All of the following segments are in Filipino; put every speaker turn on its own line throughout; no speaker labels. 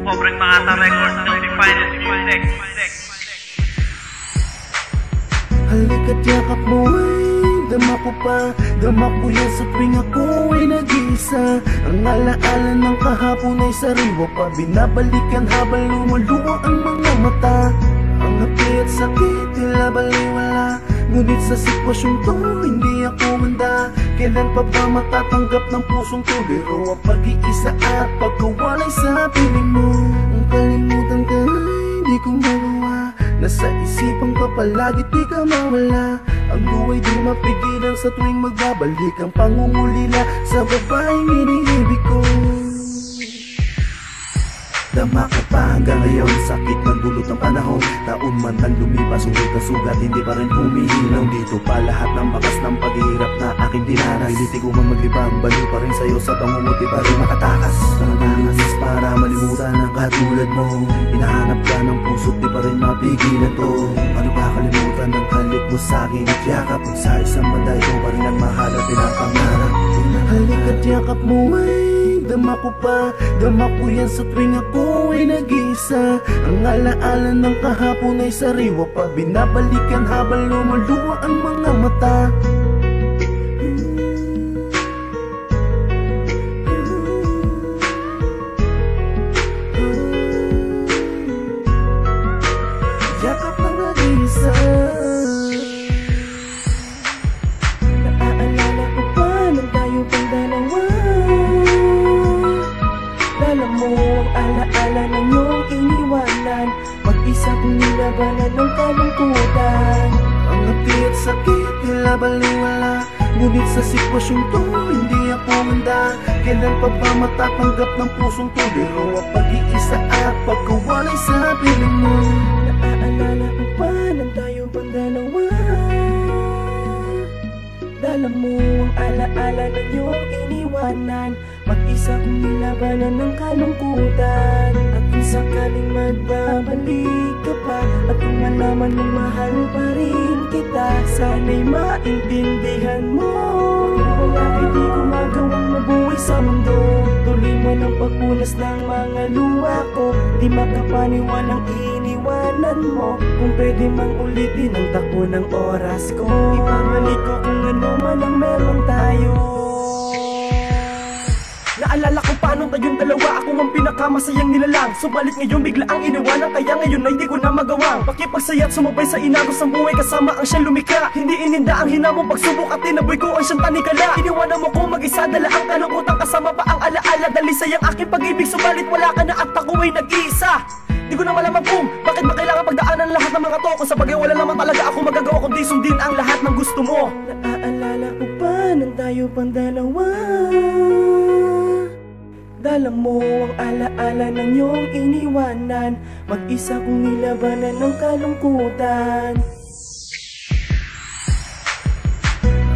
Pobreng Makata Records, the finest music.
Halika't yakap mo ay dama ko pa. Dama ko yan sa tuwing ako ay nag-iisa. Ang alaala ng kahapon ay sariwa pa. Binabalikan habang lumuluwa ang mga mata. Ang hapi at sakit tila baliwala. Ngunit sa sitwasyong to hindi ako manda. Kailan pa ba matatanggap ng pusong to? Pero ang pag-iisa at pagkawalay sa piling mo. Ang kalimutan ka ay di ko magawa. Nasa isipan ka palagi di ka mawala. Ang buhay di mapigilan sa tuwing magbabalik. Ang pangungulila sa babaeng iniibig ko. Dama ko pa hanggang ngayon, sakit ng dulot ng panahon. Taon man nang lumipas, sulit na sugat, hindi pa rin humihinaw. Dito pa lahat ng bakas ng paghihirap na aking dinanas. Piliti ko man maglibang, baliw pa rin sa'yo sa pangumuti pa rin makatakas. Nangangasis para malimutan ang katulad mo. Hinahanap ka ng puso't di pa rin mapigilan to. Ano ba kalimutan ng halik mo sa'kin at yakap? Kung sa isang banda ito pa rin ang mahal at pinapangarap. Halik at yakap mo ay dama ko pa. Dama ko yan sa tuwing ako ay nag-iisa. Ang alaala ng kahapon ay sariwa pa. Binabalikan habang lumuluwa ang mga mata. Yakap na nag-iisa. Naaalala ko pa nang tayo pang dalawa. Alam mo ang alaala ng iyong iniwanan. Mag-isa kong nilabanan ng kalungkutan. Ang hati at sakit tila baliwala. Ngunit sa sitwasyong to hindi ako handa. Kailan pa ba matatanggap ng pusong to? Pero ang pag-iisa at pagkawalay sa piling mo. Naaalala ko pa nang tayo pang dalawa. Dala mo ang alaala ng iyong iniwanan. Mag-isa kong nilabanan ng kalungkutan. At kung sakaling magbabalik ka pa, at kung malaman mong mahal pa rin kita, sana'y maintindihan mo. Wala hindi ko magawang mabuhay sa mundo. Tuloy mo ng pagpunas ng mga luha ko. Di makapaniwalang iniwanan mo. Kung pwede mang ulitin ang takbo ng oras ko, ibabalik ko kung ano man ang meron tayo. Naalala ko paano tayong dalawa, ako ang pinakamasayang nilalang. Subalit ngayon bigla ang iniwanan, kaya ngayon ay di ko na magawang pakipagsaya at sumabay sa inagos ng buhay kasama ang siyang lumikha. Hindi ininda ang hinamong pagsubok at tinaboy ko ang siyang tanikala. Iniwanan mo ko mag-isa, dala ang kalungkutan kasama pa ang alaala. Dalisay ang aking pag-ibig, subalit wala ka na at ako ay nag-iisa. Di ko na malaman kung bakit ba kailangan pagdaanan lahat ng mga to. Kung sa bagay wala naman talaga ako magagawa kundi sundin ang lahat ng gusto mo. Naaalala ko pa nang tayo pang dalawa. Dala mo ang alaala ng iyong iniwanan. Mag-isa kong nilabanan ng kalungkutan.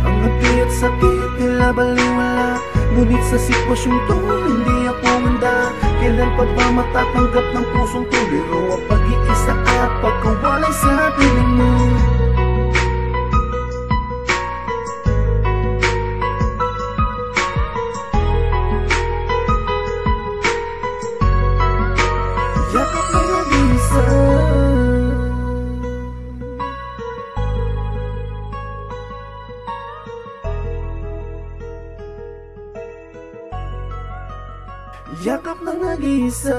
Ang hati at sakit tila baliwala. Ngunit sa sitwasyong to hindi ako handa. Kailan pa ba matatanggap ng pusong to? Pero ang pag-iisa at pagkawalay sa piling mo. Yakap na nag-iisa. Yakap na nag-iisa.